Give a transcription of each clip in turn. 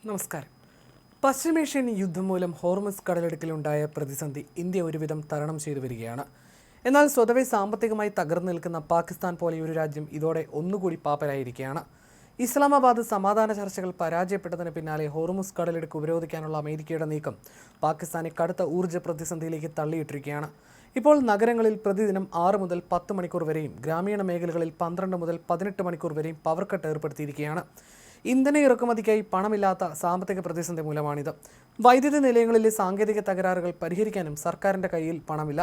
നമസ്കാരം. പശ്ചിമേഷ്യൻ യുദ്ധം മൂലം ഹോർമുസ് കടലിടുക്കിലുണ്ടായ പ്രതിസന്ധി ഇന്ത്യ ഒരുവിധം തരണം ചെയ്തു വരികയാണ്. എന്നാൽ സ്വതവേ സാമ്പത്തികമായി തകർന്നു നിൽക്കുന്ന പാകിസ്ഥാൻ പോലെയൊരു രാജ്യം ഇതോടെ ഒന്നുകൂടി പാപ്പരായിരിക്കുകയാണ്. ഇസ്ലാമാബാദ് സമാധാന ചർച്ചകൾ പരാജയപ്പെട്ടതിന് പിന്നാലെ ഹോർമുസ് കടലിടുക്ക് ഉപരോധിക്കാനുള്ള അമേരിക്കയുടെ നീക്കം പാകിസ്ഥാനെ കടുത്ത ഊർജ്ജ പ്രതിസന്ധിയിലേക്ക് തള്ളിയിട്ടിരിക്കുകയാണ്. ഇപ്പോൾ നഗരങ്ങളിൽ പ്രതിദിനം 6 മുതൽ 10 മണിക്കൂർ വരെയും ഗ്രാമീണ മേഖലകളിൽ 12 മുതൽ 18 മണിക്കൂർ വരെയും പവർ കട്ട് ഏർപ്പെടുത്തിയിരിക്കുകയാണ്. ഇന്ധന ഇറക്കുമതിക്കായി പണമില്ലാത്ത സാമ്പത്തിക പ്രതിസന്ധി മൂലമാണിത്. വൈദ്യുതി നിലയങ്ങളിലെ സാങ്കേതിക തകരാറുകൾ പരിഹരിക്കാനും സർക്കാരിൻ്റെ കയ്യിൽ പണമില്ല.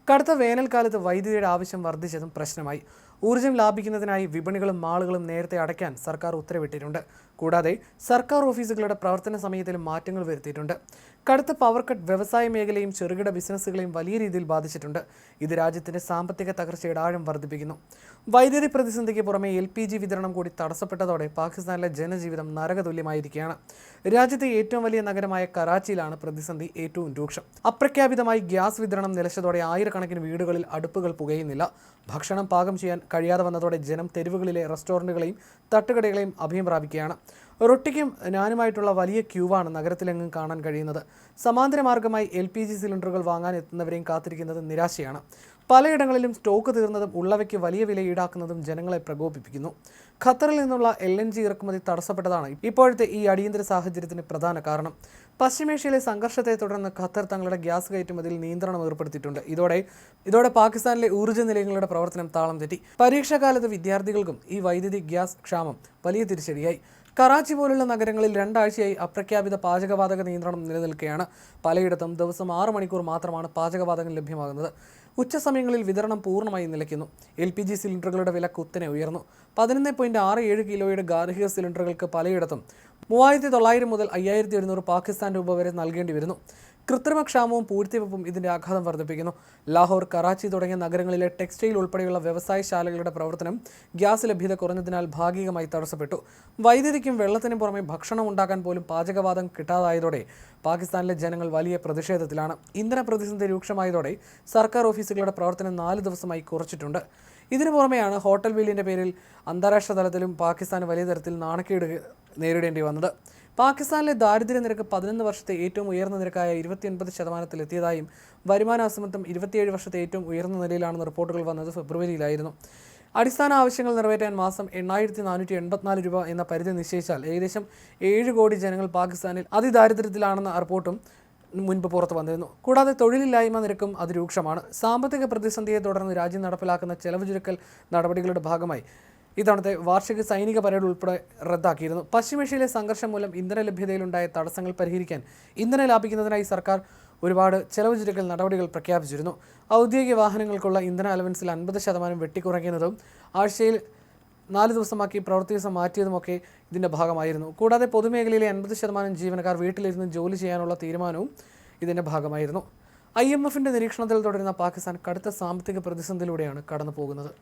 കടുത്ത വേനൽക്കാലത്ത് വൈദ്യുതിയുടെ ആവശ്യം വർദ്ധിച്ചതും പ്രശ്നമായി. ഊർജ്ജം ലാഭിക്കുന്നതിനായി വിപണികളും മാളുകളും നേരത്തെ അടയ്ക്കാൻ സർക്കാർ ഉത്തരവിട്ടിട്ടുണ്ട്. കൂടാതെ സർക്കാർ ഓഫീസുകളുടെ പ്രവർത്തന സമയത്തിലും മാറ്റങ്ങൾ വരുത്തിയിട്ടുണ്ട്. കടുത്ത പവർ കട്ട് വ്യവസായ മേഖലയും ചെറുകിട ബിസിനസ്സുകളെയും വലിയ രീതിയിൽ ബാധിച്ചിട്ടുണ്ട്. ഇത് രാജ്യത്തിൻ്റെ സാമ്പത്തിക തകർച്ചയുടെ ആഴം വർദ്ധിപ്പിക്കുന്നു. വൈദ്യുതി പ്രതിസന്ധിക്ക് പുറമെ LPG വിതരണം കൂടി തടസ്സപ്പെട്ടതോടെ പാകിസ്ഥാനിലെ ജനജീവിതം നരകതുല്യമായിരിക്കുകയാണ്. രാജ്യത്തെ ഏറ്റവും വലിയ നഗരമായ കറാച്ചിയിലാണ് പ്രതിസന്ധി ഏറ്റവും രൂക്ഷം. അപ്രഖ്യാപിതമായി ഗ്യാസ് വിതരണം നിലച്ചതോടെ ആയിരക്കണക്കിന് വീടുകളിൽ അടുപ്പുകൾ പുകയുന്നില്ല. ഭക്ഷണം പാകം ചെയ്യാൻ കഴിയാതെ വന്നതോടെ ജനം തെരുവുകളിലെ റെസ്റ്റോറൻറ്റുകളെയും തട്ടുകടകളെയും അഭയം പ്രാപിക്കുകയാണ്. റൊട്ടിക്കും നാനുമായിട്ടുള്ള വലിയ ക്യൂവാണ് നഗരത്തിലെങ്ങും കാണാൻ കഴിയുന്നത്. സമാന്തര മാർഗമായി LPG സിലിണ്ടറുകൾ വാങ്ങാൻ എത്തുന്നവരെയും കാത്തിരിക്കുന്നത് നിരാശയാണ്. പലയിടങ്ങളിലും സ്റ്റോക്ക് തീർന്നതും ഉള്ളവയ്ക്ക് വലിയ വില ഈടാക്കുന്നതും ജനങ്ങളെ പ്രകോപിപ്പിക്കുന്നു. ഖത്തറിൽ നിന്നുള്ള LNG ഇറക്കുമതി തടസ്സപ്പെട്ടതാണ് ഇപ്പോഴത്തെ ഈ അടിയന്തര സാഹചര്യത്തിന് പ്രധാന കാരണം. പശ്ചിമേഷ്യയിലെ സംഘർഷത്തെ തുടർന്ന് ഖത്തർ തങ്ങളുടെ ഗ്യാസ് കയറ്റുമതിയിൽ നിയന്ത്രണം ഏർപ്പെടുത്തിയിട്ടുണ്ട്. ഇതോടെ പാകിസ്ഥാനിലെ ഊർജ്ജ നിലയങ്ങളുടെ പ്രവർത്തനം താളം തെറ്റി. പരീക്ഷാകാലത്ത് വിദ്യാർത്ഥികൾക്കും ഈ വൈദ്യുതി ഗ്യാസ് ക്ഷാമം വലിയ തിരിച്ചടിയായി. കറാച്ചി പോലുള്ള നഗരങ്ങളിൽ 2 ആഴ്ചയായി അപ്രഖ്യാപിത പാചകവാതക നിയന്ത്രണം നിലനിൽക്കുകയാണ്. പലയിടത്തും ദിവസം 6 മണിക്കൂർ മാത്രമാണ് പാചകവാതകം ലഭ്യമാകുന്നത്. ഉച്ചസമയങ്ങളിൽ വിതരണം പൂർണ്ണമായി നിലയ്ക്കുന്നു. LPG സിലിണ്ടറുകളുടെ വില കുത്തനെ ഉയർന്നു. 11.67 കിലോയുടെ ഗാർഹിക സിലിണ്ടറുകൾക്ക് പലയിടത്തും 3900 മുതൽ 5100 പാകിസ്ഥാൻ രൂപ വരെ നൽകേണ്ടി വരുന്നു. കൃത്രിമക്ഷാമവും പൂഴ്ത്തിവെപ്പും ഇതിൻ്റെ ആഘാതം വർദ്ധിപ്പിക്കുന്നു. ലാഹോർ, കറാച്ചി തുടങ്ങിയ നഗരങ്ങളിലെ ടെക്സ്റ്റൈൽ ഉൾപ്പെടെയുള്ള വ്യവസായശാലകളുടെ പ്രവർത്തനം ഗ്യാസ് ലഭ്യത കുറഞ്ഞതിനാൽ ഭാഗികമായി തടസ്സപ്പെട്ടു. വൈദ്യുതിക്കും വെള്ളത്തിനും പുറമെ ഭക്ഷണം ഉണ്ടാക്കാൻ പോലും പാചകവാതകം കിട്ടാതായതോടെ പാകിസ്ഥാനിലെ ജനങ്ങൾ വലിയ പ്രതിഷേധത്തിലാണ്. ഇന്ധന പ്രതിസന്ധി രൂക്ഷമായതോടെ സർക്കാർ ഓഫീസുകളുടെ പ്രവർത്തനം 4 ദിവസമായി കുറച്ചിട്ടുണ്ട്. ഇതിനു പുറമെയാണ് ഹോട്ടൽ ബില്ലിൻ്റെ പേരിൽ അന്താരാഷ്ട്ര തലത്തിലും പാകിസ്ഥാന് വലിയ തരത്തിൽ നാണക്കേട് നേരിടേണ്ടി വന്നത്. പാകിസ്ഥാനിലെ ദാരിദ്ര്യ നിരക്ക് 11 വർഷത്തെ ഏറ്റവും ഉയർന്ന നിരക്കായ 29%-ലെത്തിയതായും വരുമാന അസമത്വം 27 വർഷത്തെ ഏറ്റവും ഉയർന്ന നിലയിലാണെന്ന് റിപ്പോർട്ടുകൾ വന്നത് ഫെബ്രുവരിയിലായിരുന്നു. അടിസ്ഥാന ആവശ്യങ്ങൾ നിറവേറ്റാൻ മാസം 8484 രൂപ എന്ന പരിധി നിശ്ചയിച്ചാൽ ഏകദേശം 7 കോടി ജനങ്ങൾ പാകിസ്ഥാനിൽ അതിദാരിദ്ര്യത്തിലാണെന്ന റിപ്പോർട്ടും മുൻപ് പുറത്തു വന്നിരുന്നു. കൂടാതെ തൊഴിലില്ലായ്മ നിരക്കും അതിരൂക്ഷമാണ്. സാമ്പത്തിക പ്രതിസന്ധിയെ തുടർന്ന് രാജ്യം നടപ്പിലാക്കുന്ന ചെലവ് ചുരുക്കൽ നടപടികളുടെ ഭാഗമായി ഇത്തവണത്തെ വാർഷിക സൈനിക പരേഡ് ഉൾപ്പെടെ റദ്ദാക്കിയിരുന്നു. പശ്ചിമേഷ്യയിലെ സംഘർഷം മൂലം ഇന്ധന ലഭ്യതയിലുണ്ടായ തടസ്സങ്ങൾ പരിഹരിക്കാൻ ഇന്ധനം ലാഭിക്കുന്നതിനായി സർക്കാർ ഒരുപാട് ചെലവ് ചുരുക്കൽ നടപടികൾ പ്രഖ്യാപിച്ചിരുന്നു. ഔദ്യോഗിക വാഹനങ്ങൾക്കുള്ള ഇന്ധന അലവൻസിൽ 50% വെട്ടിക്കുറയ്ക്കുന്നതും ആഴ്ചയിൽ 4 ദിവസമാക്കി പ്രവൃത്തി ദിവസം മാറ്റിയതുമൊക്കെ ഇതിൻ്റെ ഭാഗമായിരുന്നു. കൂടാതെ പൊതുമേഖലയിലെ 50% ജീവനക്കാർ വീട്ടിലിരുന്ന് ജോലി ചെയ്യാനുള്ള തീരുമാനവും ഇതിൻ്റെ ഭാഗമായിരുന്നു. IMFൻ്റെ നിരീക്ഷണത്തിൽ തുടരുന്ന പാകിസ്ഥാൻ കടുത്ത സാമ്പത്തിക പ്രതിസന്ധിയിലൂടെയാണ് കടന്നു പോകുന്നത്.